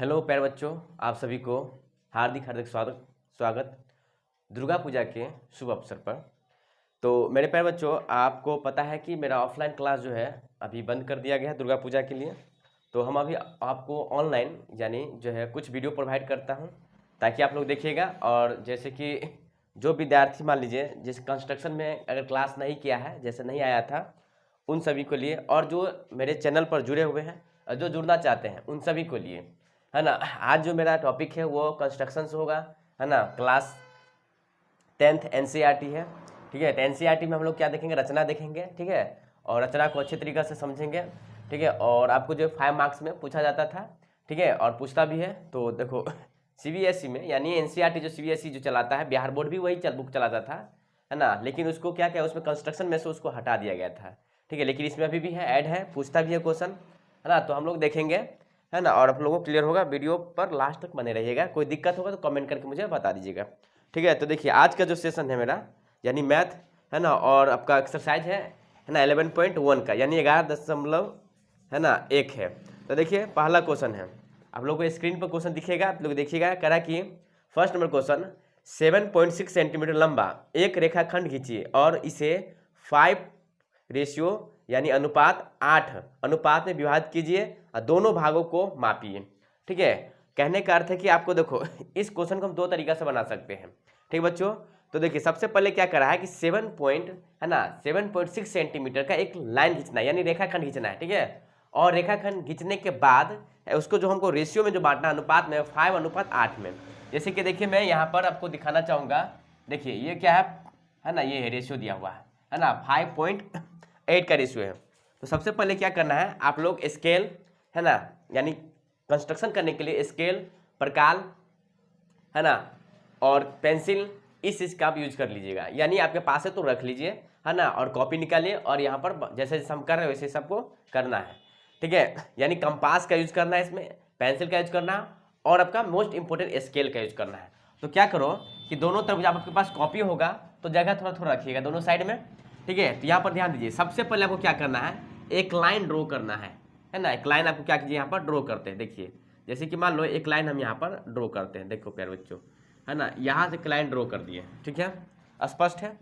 Hello प्यारे बच्चों, आप सभी को हार्दिक हार्दिक स्वागत स्वागत दुर्गा पूजा के शुभ अवसर पर। तो मेरे प्यारे बच्चों, आपको पता है कि मेरा ऑफलाइन क्लास जो है अभी बंद कर दिया गया है दुर्गा पूजा के लिए। तो हम अभी आपको ऑनलाइन यानी जो है कुछ वीडियो प्रोवाइड करता हूं ताकि आप लोग देखिएगा। और जैसे कि जो विद्यार्थी मान लीजिए जिस कंस्ट्रक्शन में अगर क्लास नहीं किया है, जैसे नहीं आया था, उन सभी को लिए, और जो मेरे चैनल पर जुड़े हुए हैं और जो जुड़ना चाहते हैं उन सभी को लिए, है ना। आज जो मेरा टॉपिक है वो कंस्ट्रक्शन से होगा, है ना। क्लास 10th एनसीईआरटी है, ठीक है। तो एनसीईआरटी में हम लोग क्या देखेंगे, रचना देखेंगे, ठीक है। और रचना को अच्छे तरीके से समझेंगे, ठीक है। और आपको जो 5 मार्क्स में पूछा जाता था, ठीक है, और पूछता भी है। तो देखो सीबीएसई में यानी एनसीईआरटी जो सीबीएसई जो चलाता है, बिहार बोर्ड भी वही बुक चलाता था, है ना। लेकिन उसको क्या क्या उसमें कंस्ट्रक्शन में से उसको हटा दिया गया था, ठीक है। लेकिन इसमें अभी भी है, ऐड है, पूछता भी है क्वेश्चन, है ना। तो हम लोग देखेंगे, है ना। और आप लोगों को क्लियर होगा, वीडियो पर लास्ट तक बने रहिएगा। कोई दिक्कत होगा तो कमेंट करके मुझे बता दीजिएगा, ठीक है। तो देखिए आज का जो सेशन है मेरा यानी मैथ, है ना, और आपका एक्सरसाइज है ना 11.1 का यानी 11 है ना 1 है। तो देखिए पहला क्वेश्चन है, आप लोगों को स्क्रीन पर क्वेश्चन दिखेगा, आप लोग देखिएगा। करा कि फर्स्ट नंबर क्वेश्चन, 7.6 सेंटीमीटर लंबा एक रेखाखंड खींचिए और इसे 5 रेशियो यानी अनुपात 8 अनुपात में विभाजित कीजिए और दोनों भागों को मापिए, ठीक है। कहने का अर्थ है कि आपको देखो इस क्वेश्चन को हम दो तरीका से बना सकते हैं, ठीक बच्चों। तो देखिए सबसे पहले क्या करा है कि 7.6 सेंटीमीटर का एक लाइन खींचना है यानी रेखाखंड खींचना है, ठीक है। और रेखाखंड खींचने के बाद उसको जो हमको रेशियो में जो बांटना अनुपात में 5:8 में। जैसे कि देखिए मैं यहाँ पर आपको दिखाना चाहूँगा, देखिए ये क्या है ना, ये है रेशियो दिया हुआ है ना, 5.8 का रेशियो है। तो सबसे पहले क्या करना है, आप लोग स्केल, है ना, यानी कंस्ट्रक्शन करने के लिए स्केल, प्रकाल, है ना, और पेंसिल, इस चीज़ का आप यूज कर लीजिएगा। यानी आपके पास है तो रख लीजिए, है ना, और कॉपी निकालिए और यहाँ पर जैसे जैसे हम कर रहे हैं वैसे सबको करना है, ठीक है। यानी कंपास का यूज करना है, इसमें पेंसिल का यूज करना है, और आपका मोस्ट इंपोर्टेंट स्केल का यूज करना है। तो क्या करो कि दोनों तरफ जब आपके पास कॉपी होगा तो जगह थोड़ा थोड़ा रखिएगा दोनों साइड में, ठीक है। तो यहाँ पर ध्यान दीजिए, सबसे पहले आपको क्या करना है, एक लाइन ड्रॉ करना है ना। एक लाइन आपको क्या कीजिए, यहाँ पर ड्रॉ करते हैं। देखिए जैसे कि मान लो एक लाइन हम यहाँ पर ड्रॉ करते हैं, देखो प्यारे बच्चों, है ना, यहाँ से एक लाइन ड्रॉ कर दिए, ठीक है, स्पष्ट है।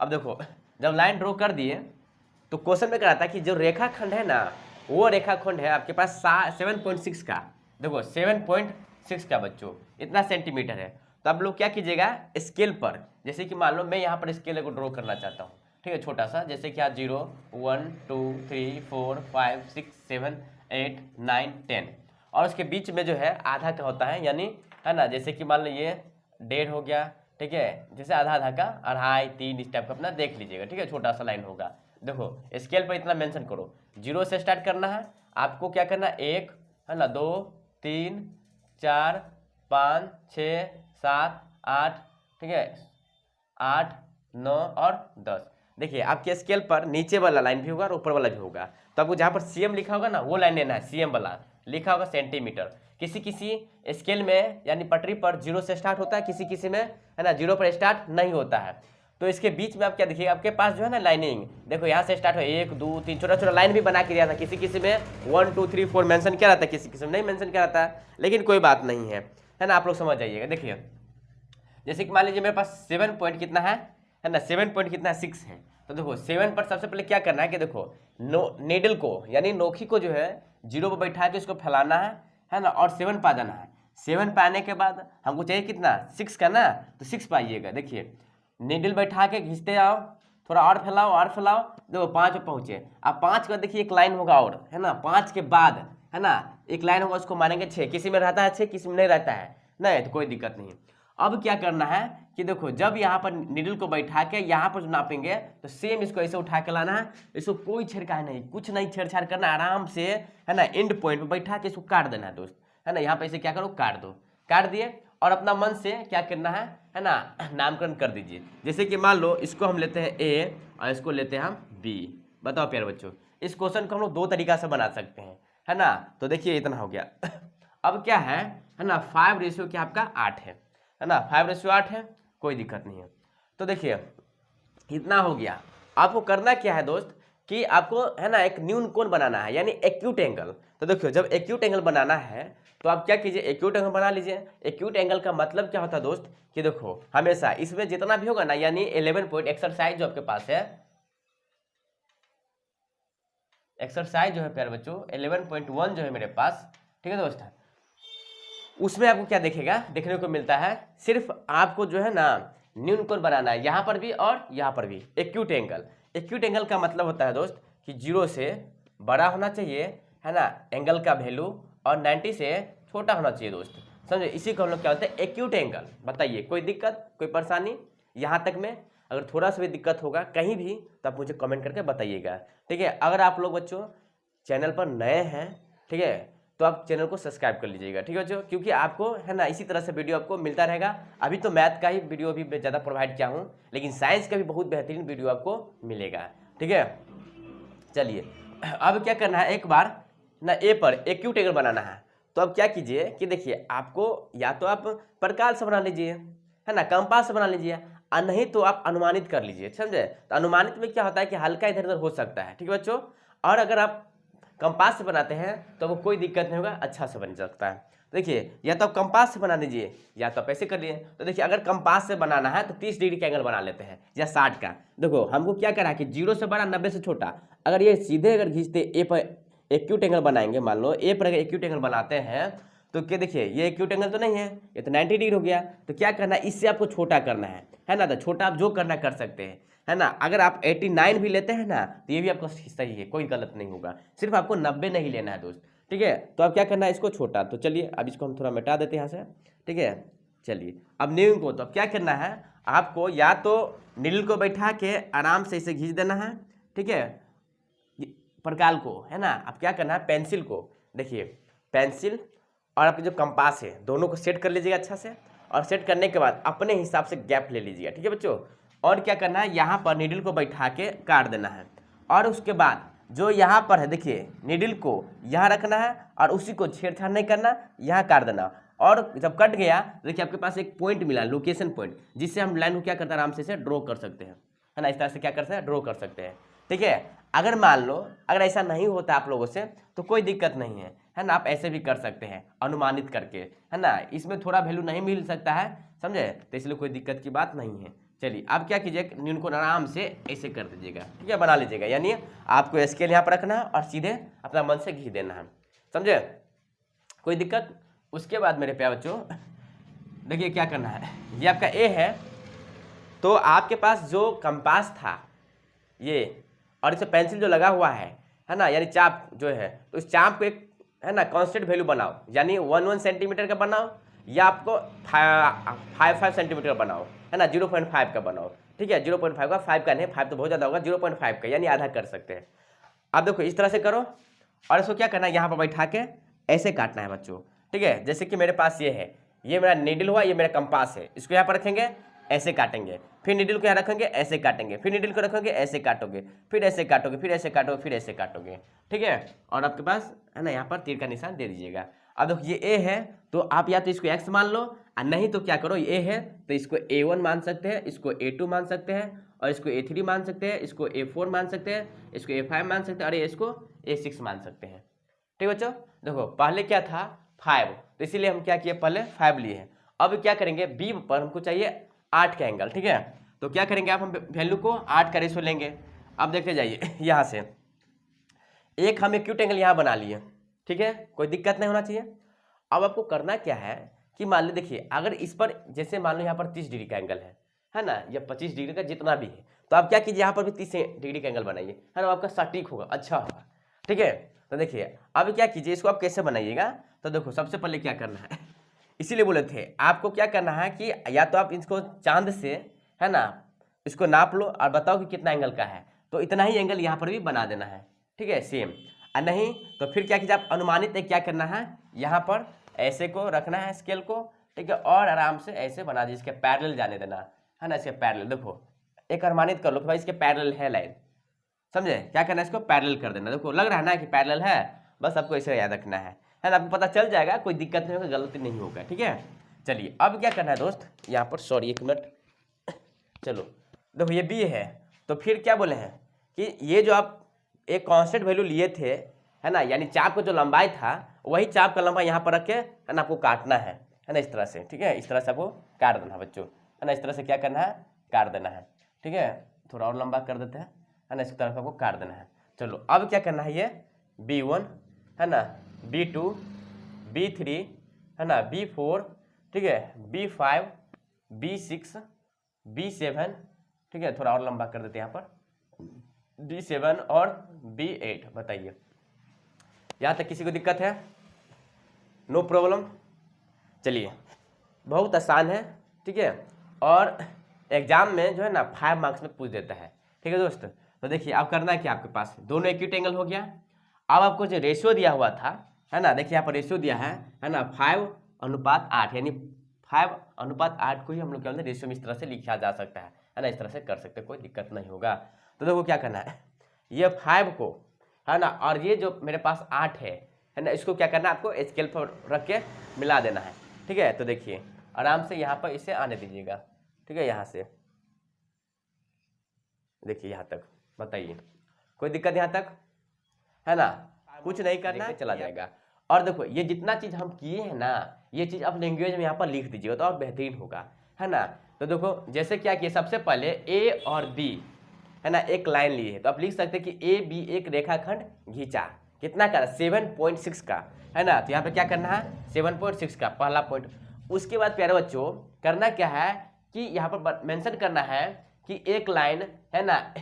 अब देखो जब लाइन ड्रॉ कर दिए तो क्वेश्चन में कराता है कि जो रेखाखंड है ना, वो रेखाखंड है आपके पास 7.6 का, देखो 7.6 का बच्चों, इतना सेंटीमीटर है। तो आप लोग क्या कीजिएगा, स्केल पर, जैसे कि मान लो मैं यहाँ पर स्केल को ड्रॉ करना चाहता हूँ, ठीक है, छोटा सा, जैसे कि 0 1 2 3 4 5 6 7 8 9 10, और उसके बीच में जो है आधा का होता है, यानी, है ना, जैसे कि मान लो ये 1.5 हो गया, ठीक है। जैसे आधा आधा का 2.5 3 इस टाइप का अपना देख लीजिएगा, ठीक है, छोटा सा लाइन होगा। देखो स्केल पर इतना मेंशन करो, 0 से स्टार्ट करना है आपको। क्या करना, 1, है ना, 2 3 4 5 6 7 8, ठीक है, 8 9 और 10। देखिए आपके स्केल पर नीचे वाला लाइन भी होगा और ऊपर वाला भी होगा। तो आपको जहाँ पर सीएम लिखा होगा ना, वो लाइन लेना है, सीएम वाला लिखा होगा सेंटीमीटर। किसी किसी स्केल में यानी पटरी पर 0 से स्टार्ट होता है, किसी किसी में, है ना, 0 पर स्टार्ट नहीं होता है। तो इसके बीच में आप क्या देखिएगा, आपके पास जो है ना लाइनिंग, देखो यहाँ से स्टार्ट हो 1 2 3, छोटा छोटा लाइन भी बना के दिया था। किसी किसी में 1 2 3 4 मेंशन किया रहता है, किसी किसी में नहीं मेंशन किया रहता है, लेकिन कोई बात नहीं है ना, आप लोग समझ जाइएगा। देखिए जैसे कि मान लीजिए मेरे पास 7 पॉइंट कितना है ना, 7 पॉइंट कितना है, 6 है। तो देखो 7 पर सबसे पहले क्या करना है कि देखो नीडल को यानी नोखी को जो है 0 पर बैठा के उसको फैलाना है ना, और 7 पा जाना है। 7 पे आने के बाद हमको चाहिए कितना, 6 का ना, तो 6 पाइएगा। देखिए नीडल बैठा के खींचते आओ, थोड़ा और फैलाओ, देखो 5 पे पहुंचे। अब 5 का देखिए एक लाइन होगा और, है ना, 5 के बाद, है ना, एक लाइन होगा, उसको मानेंगे 6। किसी में रहता है 6, किसी में नहीं रहता है, नहीं तो कोई दिक्कत नहीं। अब क्या करना है कि देखो जब यहाँ पर नीडल को बैठा के यहाँ पर नापेंगे तो सेम इसको ऐसे उठा के लाना है, इसको कोई छेड़छाड़ नहीं, कुछ नहीं छेड़छाड़ करना, आराम से, है ना, एंड पॉइंट पे बैठा के इसको काट देना है दोस्त, है ना। यहाँ पे इसे क्या करो, काट दो, काट दिए, और अपना मन से क्या करना है ना, नामकरण कर दीजिए। जैसे कि मान लो इसको हम लेते हैं ए और इसको लेते हैं हम बी। बताओ प्यारे बच्चों, इस क्वेश्चन को हम लोग दो तरीका से बना सकते हैं, है ना। तो देखिए इतना हो गया। अब क्या है ना, 5 रेशियो क्या आपका 8 है ना, 5:8 है, कोई दिक्कत नहीं है। तो देखिए इतना हो गया। आपको करना क्या है दोस्त, कि आपको है ना एक न्यून कोण बनाना है, यानी एक्यूट एंगल। तो देखियो जब एक्यूट एंगल बनाना है तो आप क्या कीजिए, एक्यूट एंगल बना लीजिए। एक्यूट एंगल का मतलब क्या होता है दोस्त कि देखो हमेशा इसमें जितना भी होगा ना, यानी 11 पॉइंट एक्सरसाइज जो आपके पास है, एक्सरसाइज जो है प्यारे बच्चों 11.1 जो है मेरे पास, ठीक है दोस्त, उसमें आपको क्या देखेगा, देखने को मिलता है सिर्फ आपको जो है ना न्यून कोण बनाना है, यहाँ पर भी और यहाँ पर भी एक्यूट एंगल। एक्यूट एंगल का मतलब होता है दोस्त कि 0 से बड़ा होना चाहिए, है ना, एंगल का वैल्यू, और 90 से छोटा होना चाहिए दोस्त, समझे। इसी को हम लोग क्या होता है एक्यूट एंगल। बताइए कोई दिक्कत, कोई परेशानी यहाँ तक में? अगर थोड़ा सा भी दिक्कत होगा कहीं भी तो आप मुझे कमेंट करके बताइएगा, ठीक है। अगर आप लोग बच्चों चैनल पर नए हैं, ठीक है, तो आप चैनल को सब्सक्राइब कर लीजिएगा, ठीक है बच्चों, क्योंकि आपको है ना इसी तरह से वीडियो आपको मिलता रहेगा। अभी तो मैथ का ही वीडियो भी ज़्यादा प्रोवाइड किया हूँ, लेकिन साइंस का भी बहुत बेहतरीन वीडियो आपको मिलेगा, ठीक है। चलिए अब क्या करना है, एक बार ना ए पर एक्यूट एंगल बनाना है। तो अब क्या कीजिए कि देखिए आपको या तो आप प्रकार से बना लीजिए, है ना, कंपास से बना लीजिए, और नहीं तो आप अनुमानित कर लीजिए, समझे। तो अनुमानित में क्या होता है कि हल्का इधर उधर हो सकता है, ठीक है बच्चों। और अगर आप कंपास से बनाते हैं तो वो कोई दिक्कत नहीं होगा, अच्छा से बन सकता है। देखिए या तो आप कंपास से बना दीजिए या तो आप ऐसे कर लिए। तो देखिए अगर कंपास से बनाना है तो 30 डिग्री का एंगल बना लेते हैं या 60 का। देखो हमको क्या करा कि 0 से बड़ा 90 से छोटा, अगर ये सीधे अगर खींचते ए पर एक्यूट एंगल बनाएंगे, मान लो ए पर अगर एक्यूट एंगल बनाते हैं तो क्या देखिए ये एक्यूट एंगल तो नहीं है, ये तो 90 डिग्री हो गया। तो क्या करना है, इससे आपको छोटा करना है ना। तो छोटा आप जो करना कर सकते हैं, है ना। अगर आप 89 भी लेते हैं ना तो ये भी आपको सही है, कोई गलत नहीं होगा, सिर्फ आपको 90 नहीं लेना है दोस्त, ठीक है। तो अब क्या करना है, इसको छोटा। तो चलिए अब इसको हम थोड़ा मिटा देते हैं यहाँ से, ठीक है। चलिए अब न्यू को तो अब क्या करना है, आपको या तो नीडल को बैठा के आराम से इसे खींच देना है, ठीक है, प्रकाल को, है ना। अब क्या करना है, पेंसिल को, देखिए पेंसिल और आपके जो कंपास है दोनों को सेट कर लीजिएगा अच्छा से, और सेट करने के बाद अपने हिसाब से गैप ले लीजिएगा, ठीक है बच्चों। और क्या करना है, यहाँ पर नीडल को बैठा के काट देना है, और उसके बाद जो यहाँ पर है देखिए नीडल को यहाँ रखना है और उसी को छेड़छाड़ नहीं करना, यहाँ काट देना। और जब कट गया देखिए आपके पास एक पॉइंट मिला, लोकेशन पॉइंट, जिससे हम लाइन को क्या करते हैं आराम से इसे ड्रॉ कर सकते हैं, है ना। इस तरह से क्या करते हैं, ड्रॉ कर सकते हैं, ठीक है। अगर मान लो अगर ऐसा नहीं होता आप लोगों से तो कोई दिक्कत नहीं है ना, आप ऐसे भी कर सकते हैं अनुमानित करके, है ना। इसमें थोड़ा वैल्यू नहीं मिल सकता है, समझे, तो इसलिए कोई दिक्कत की बात नहीं है। चलिए अब क्या कीजिए, न्यून को आराम से ऐसे कर दीजिएगा, ठीक है, बना लीजिएगा। यानी आपको स्केल यहाँ पर रखना है और सीधे अपना मन से घी देना है, समझे, कोई दिक्कत। उसके बाद मेरे प्यारे बच्चों देखिए क्या करना है, ये आपका ए है, तो आपके पास जो कंपास था ये, और इसे पेंसिल जो लगा हुआ है ना, यानी चाप जो है, तो इस चाप को एक है ना कांस्टेंट वैल्यू बनाओ, यानी 1 सेंटीमीटर का बनाओ, या आपको 5 सेंटीमीटर का बनाओ, है ना, 0.5 का बनाओ, ठीक है। 0.5 का, 5 का नहीं, 5 तो बहुत ज़्यादा होगा, 0.5 का यानी आधा कर सकते हैं। अब देखो इस तरह से करो, और इसको क्या करना है, यहाँ पर बैठा के ऐसे काटना है बच्चों, ठीक है। जैसे कि मेरे पास ये है, ये मेरा नीडल हुआ, ये मेरा कंपास है, इसको यहाँ पर रखेंगे ऐसे काटेंगे, फिर नीडल को यहाँ रखेंगे ऐसे काटेंगे, फिर नीडल को रखेंगे ऐसे काटोगे, फिर ऐसे काटोगे, फिर ऐसे काटोगे, फिर ऐसे काटोगे, ठीक है। और आपके पास है ना यहाँ पर तीर का निशान दे दीजिएगा। अब देखो ये ए है, तो आप या तो इसको एक्स मान लो, और नहीं तो क्या करो, ए है तो इसको A1 मान सकते हैं, इसको A2 मान सकते हैं, और इसको A3 मान सकते हैं, इसको A4 मान सकते हैं, इसको A5 मान सकते हैं, और इसको A6 मान सकते हैं, ठीक बच्चों। देखो पहले क्या था 5, तो इसीलिए हम क्या किए, पहले 5 लिए हैं। अब क्या करेंगे, बी पर हमको चाहिए 8 का एंगल, ठीक है। तो क्या करेंगे आप, हम वैल्यू को 8 का रेशो लेंगे। अब देखते जाइए यहाँ से एक हम एक्यूट एंगल यहाँ बना लिए, ठीक है, कोई दिक्कत नहीं होना चाहिए। अब आपको करना क्या है कि मान लो देखिए अगर इस पर जैसे मान लो यहाँ पर 30 डिग्री का एंगल है ना, या 25 डिग्री का जितना भी है, तो आप क्या कीजिए यहाँ पर भी 30 डिग्री का एंगल बनाइए, है ना, आपका सटीक होगा, अच्छा होगा, ठीक है। तो देखिए अब क्या कीजिए, इसको आप कैसे बनाइएगा, तो देखो सबसे पहले क्या करना है, इसीलिए बोले थे आपको क्या करना है कि या तो आप इसको चांद से, है ना, इसको नाप लो और बताओ कि कितना एंगल का है, तो इतना ही एंगल यहाँ पर भी बना देना है, ठीक है, सेम। और नहीं तो फिर क्या कीजिए, आप अनुमानित क्या करना है, यहाँ पर ऐसे को रखना है स्केल को, ठीक है, और आराम से ऐसे बना दीजिए, इसके पैरेलल जाने देना, है ना, इसके पैरेलल। देखो एक अनुमानित कर लो कि भाई इसके पैरेलल है लाइन, समझे, क्या करना है, इसको पैरेलल कर देना। देखो लग रहा है ना कि पैरेलल है, बस आपको ऐसे याद रखना है ना, आपको पता चल जाएगा, कोई दिक्कत नहीं होगा, गलती नहीं होगा, ठीक है। चलिए अब क्या करना है दोस्त, यहाँ पर सॉरी एक मिनट, चलो देखो ये बी है, तो फिर क्या बोले हैं कि ये जो आप एक कांस्टेंट वैल्यू लिए थे, है ना, यानी चाप का जो लंबाई था वही चाप का लंबाई यहाँ पर रख के, है ना, आपको काटना है ना, इस तरह से, ठीक है, इस तरह से आपको काट देना है बच्चों, है ना, इस तरह से क्या करना है, काट देना है, ठीक है, थोड़ा और लंबा कर देते हैं, है ना, इस तरह से आपको काट देना है। चलो अब क्या करना है, ये B1, है ना, B2, B3, है ना, B4, ठीक है, B5, B6, B7, ठीक है, थोड़ा और लंबा कर देते हैं यहाँ पर, B7 और B8। बताइए यहाँ तक किसी को दिक्कत है? No problem. चलिए बहुत आसान है, ठीक है, और एग्जाम में जो है ना 5 मार्क्स में पूछ देता है, ठीक है दोस्त। तो देखिए अब करना है कि आपके पास दोनों एक्यूट एंगल हो गया। अब आपको जो रेशियो दिया हुआ था, है ना, देखिए यहाँ पर रेशियो दिया है ना, 5:8, यानी 5:8 को ही हम लोग क्या बोलते हैं, रेशियो में इस तरह से लिखा जा सकता है ना, इस तरह से कर सकते हैं, कोई दिक्कत नहीं होगा। तो देखो क्या करना है, ये 5 को, है ना, और ये जो मेरे पास 8 है ना, इसको क्या करना है, आपको स्केल पर रख के मिला देना है, ठीक है। तो देखिए आराम से यहाँ पर इसे आने दीजिएगा, ठीक है, यहाँ से देखिए यहाँ तक। बताइए कोई दिक्कत यहाँ तक, है ना, कुछ नहीं करना, चला जाएगा। और देखो ये जितना चीज हम किए हैं ना, ये चीज आप लैंग्वेज में यहाँ पर लिख दीजिएगा तो और बेहतरीन होगा, है ना। तो देखो जैसे क्या किया, सबसे पहले ए और बी, है ना, एक लाइन ली है, तो आप लिख सकते हैं कि ए बी एक रेखाखंड खींचा, कितना का, 7.6 का, है ना। तो यहाँ पे क्या करना है, 7.6 का पहला पॉइंट। उसके बाद प्यारे बच्चों करना क्या है कि यहाँ पर मेंशन करना है कि एक लाइन, है ना,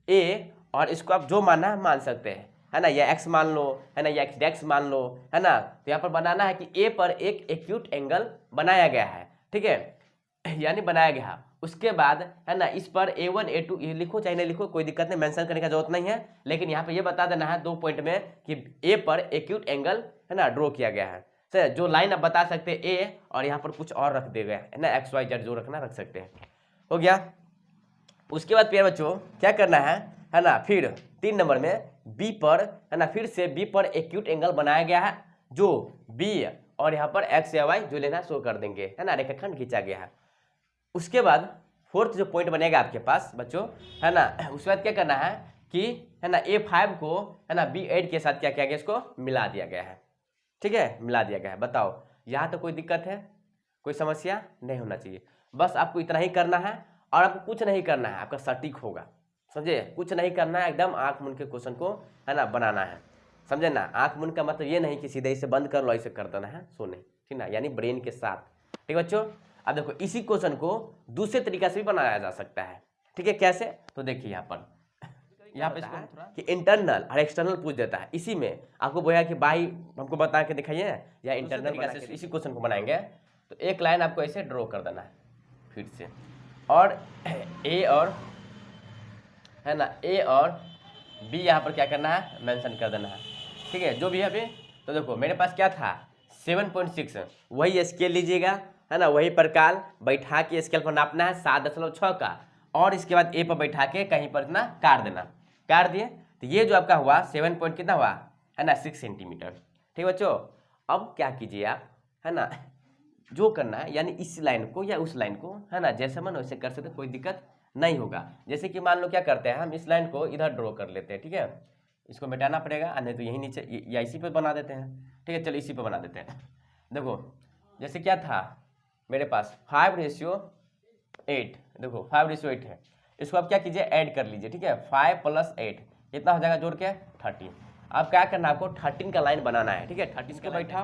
ए, और इसको आप जो मानना है मान सकते हैं, है ना, या एक्स मान लो, है ना, या एक्स मान लो, है ना। तो यहाँ पर बनाना है कि ए पर एक एक्यूट एंगल बनाया गया है, ठीक है, यानी बनाया गया। उसके बाद, है ना, इस पर A1 A2 ये लिखो चाहे नहीं लिखो कोई दिक्कत नहीं, मेंशन करने का जरूरत नहीं है, लेकिन यहाँ पे ये बता देना है 2 पॉइंट में कि ए पर एक्यूट एंगल, है ना, ड्रॉ किया गया है। सर जो लाइन आप बता सकते हैं ए, और यहाँ पर कुछ और रख दे गए, है ना, XYZ जो रखना रख सकते हैं, हो गया। उसके बाद प्यारे बच्चों क्या करना है ना, फिर 3 नंबर में बी पर, है ना, फिर से बी पर एक्यूट एंगल बनाया गया है, जो बी और यहाँ पर एक्स या वाई जो लेना शो कर देंगे, है ना, रेखाखंड खींचा गया है। उसके बाद 4th जो पॉइंट बनेगा आपके पास बच्चों, है ना, उसके बाद क्या करना है कि, है ना, A5 को, है ना, B8 के साथ क्या किया गया, इसको मिला दिया गया है, ठीक है, मिला दिया गया है। बताओ यहाँ तो कोई दिक्कत है, कोई समस्या नहीं होना चाहिए, बस आपको इतना ही करना है, और आपको कुछ नहीं करना है, आपका सटीक होगा, समझे, कुछ नहीं करना है, एकदम आंख मूंद के क्वेश्चन को, है ना, बनाना है, समझे ना। आंख मूंद का मतलब ये नहीं कि सीधे इसे बंद कर लो ऐसे कर देना है, सो नहीं, ठीक ना, यानी ब्रेन के साथ, ठीक है बच्चों। अब देखो इसी क्वेश्चन को दूसरे तरीके से भी बनाया जा सकता है, ठीक है, कैसे, तो देखिए यहाँ पे कि इंटरनल और एक्सटर्नल पूछ देता है, इसी में आपको बोला कि भाई हमको बता के दिखाइए, या इंटरनल तरीके से इसी क्वेश्चन को बनाएंगे। तो एक लाइन आपको ऐसे ड्रॉ कर देना है फिर से, और ए और, है ना, ए और बी यहाँ पर क्या करना है, मेंशन कर देना है, ठीक है, जो भी है अभी। तो देखो मेरे पास क्या था 7.6, वही स्केल लीजिएगा, है ना, वही प्रकार बैठा के स्केल पर नापना है 7.6 का, और इसके बाद ए पर बैठा के कहीं पर इतना काट देना, काट दिए, तो ये जो आपका हुआ 7 पॉइंट कितना हुआ, है ना, 6 सेंटीमीटर, ठीक बच्चों। अब क्या कीजिए आप, है ना, जो करना है यानी इस लाइन को या उस लाइन को, है ना, जैसे मन वैसे कर सकते, कोई दिक्कत नहीं होगा। जैसे कि मान लो क्या करते हैं, हम इस लाइन को इधर ड्रॉ कर लेते हैं, ठीक है, इसको मिटाना पड़ेगा, नहीं तो यही नीचे या इसी पे बना देते हैं, ठीक है, चलो इसी पे बना देते हैं। देखो जैसे क्या था मेरे पास 5:8, देखो 5:8 है, इसको आप क्या कीजिए, ऐड कर लीजिए, ठीक है, 5 + 8 कितना हो जाएगा जोड़ के 13। अब क्या करना है आपको 13 का लाइन बनाना है, ठीक है, 30 के बैठा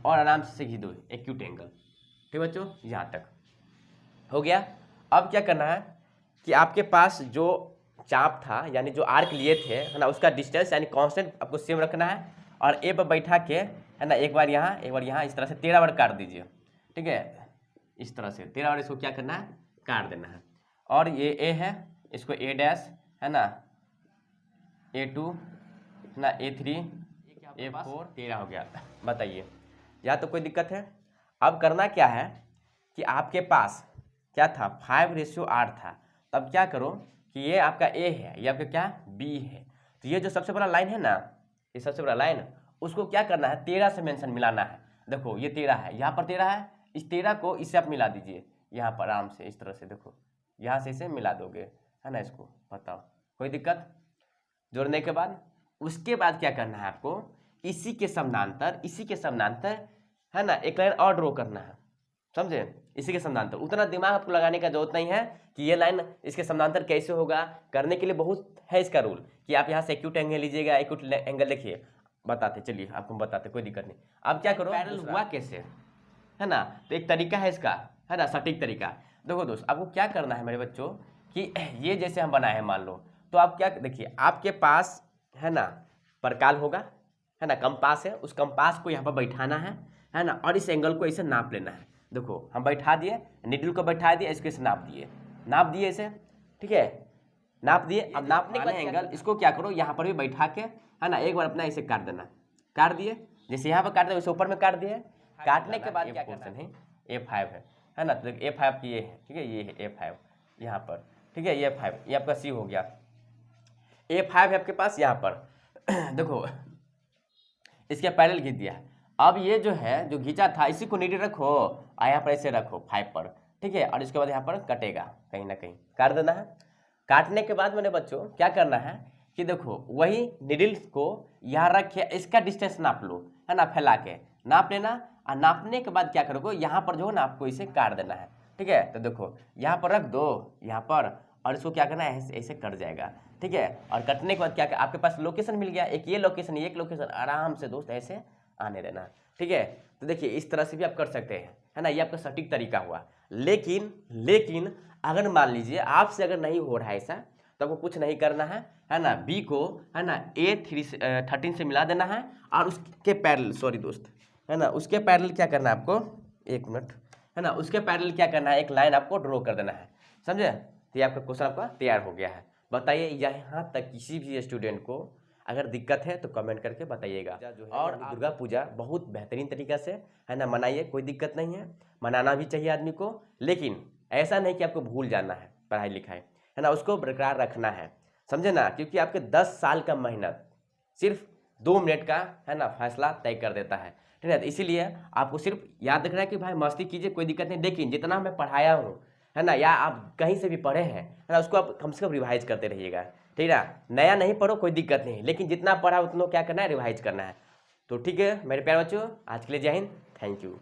और आराम से खींच दो एक्यूट एंगल, ठीक बच्चों, यहाँ तक हो गया। अब क्या करना है कि आपके पास जो चाप था यानी जो आर्क लिए थे, है ना, उसका डिस्टेंस यानी कांस्टेंट आपको सेम रखना है, और ए पर बैठा के, है ना, एक बार यहाँ इस तरह से 13 बार काट दीजिए, ठीक है, इस तरह से 13 बार इसको क्या करना है, काट देना है। और ये ए है, इसको A', है ना, A2, है ना, A3, A4, 13 हो गया। बताइए यहाँ तो कोई दिक्कत है। अब करना क्या है कि आपके पास क्या था 5:8 था, तब क्या करो कि ये आपका ए है, ये आपका क्या बी है, तो ये जो सबसे बड़ा लाइन है ना, ये सबसे बड़ा लाइन, उसको क्या करना है 13 से मेंशन मिलाना है। देखो ये 13 है, यहाँ पर 13 है, इस 13 को इससे आप मिला दीजिए यहाँ पर आराम से, इस तरह से देखो यहाँ से इसे मिला दोगे, है ना, इसको बताओ कोई दिक्कत। जोड़ने के बाद उसके बाद क्या करना है आपको, इसी के समानांतर है ना एक लाइन और ड्रॉ करना है, समझे, इसी के समानांतर। उतना दिमाग आपको लगाने का जरूरत नहीं है कि ये लाइन इसके समानांतर कैसे होगा। करने के लिए बहुत है इसका रूल कि आप यहाँ से एक्यूट एंगल लीजिएगा, एक्यूट एंगल देखिए, बताते चलिए आपको बताते, कोई दिक्कत नहीं। अब क्या करो, पैरेलल हुआ कैसे, है ना, तो एक तरीका है इसका, है ना, सटीक तरीका। देखो दोस्त, आपको क्या करना है मेरे बच्चों कि ये जैसे हम बनाए हैं मान लो, तो आप क्या देखिए, आपके पास है ना परकाल होगा, है ना, कंपास है, उस कंपास को यहाँ पर बैठाना है ना, और इस एंगल को ऐसे नाप लेना है। देखो हम बैठा दिए, निडल को बैठा दिए, इसको इसे नाप दिए इसे, ठीक है, नाप दिए। अब नापने के बाद एंगल इसको क्या करो, यहाँ पर भी बैठा के, है ना, एक बार अपना इसे काट देना, काट दिए, जैसे यहाँ पर काट दिए वैसे ऊपर में काट दिए। काटने के बाद क्या करना है, A5 है ना, तो A5 की ये है, ठीक है, ये है A5 यहाँ पर, ठीक है, ये A5, ये आपका C हो गया। A5 है आपके पास यहाँ पर देखो इसके पैरेलल खींच दिया। अब ये जो है जो खींचा था इसी को नीचे रखो और यहाँ पर ऐसे रखो 5 पर, ठीक है, और इसके बाद यहाँ पर कटेगा कहीं ना कहीं, काट देना है। काटने के बाद मेरे बच्चों क्या करना है कि देखो वही निडल्स को यहाँ रख के इसका डिस्टेंस नाप लो, है ना, फैला के नाप लेना, और नापने के बाद क्या करोगे, यहाँ पर जो है ना आपको इसे काट देना है, ठीक है। तो देखो यहाँ पर रख दो यहाँ पर, और इसको क्या करना है ऐसे ऐसे कट जाएगा, ठीक है। और कटने के बाद क्या आपके पास लोकेशन मिल गया, एक ये लोकेशन, एक लोकेशन, आराम से दोस्त ऐसे आने देना, ठीक है। तो देखिए इस तरह से भी आप कर सकते हैं, है ना, ये आपका सटीक तरीका हुआ। लेकिन अगर मान लीजिए आपसे अगर नहीं हो रहा है ऐसा, तो आपको कुछ नहीं करना है ना, बी को है ना A13 से मिला देना है, और उसके पैरेलल, सॉरी दोस्त, है ना, उसके पैरेलल क्या करना है आपको, एक मिनट, है ना, उसके पैरेलल क्या करना है, एक लाइन आपको ड्रॉ कर देना है, समझे। तो ये आपका क्वेश्चन आपका तैयार हो गया है। बताइए यहाँ तक किसी भी स्टूडेंट को अगर दिक्कत है तो कमेंट करके बताइएगा। और दुर्गा पूजा बहुत बेहतरीन तरीका से है ना मनाइए, कोई दिक्कत नहीं है, मनाना भी चाहिए आदमी को, लेकिन ऐसा नहीं कि आपको भूल जाना है पढ़ाई लिखाई, है ना, उसको बरकरार रखना है, समझे ना, क्योंकि आपके 10 साल का मेहनत सिर्फ 2 मिनट का है ना फैसला तय कर देता है, ठीक है। तो इसीलिए आपको सिर्फ याद रखना है कि भाई मस्ती कीजिए, कोई दिक्कत नहीं, लेकिन जितना मैं पढ़ाया हूँ, है ना, या आप कहीं से भी पढ़े हैं, है ना, उसको आप कम से कम रिवाइज करते रहिएगा, ठीक है। नया नहीं पढ़ो कोई दिक्कत नहीं, लेकिन जितना पढ़ा उतना क्या करना है, रिवाइज करना है। तो ठीक है मेरे प्यारे बच्चों, आज के लिए जय हिंद, थैंक यू।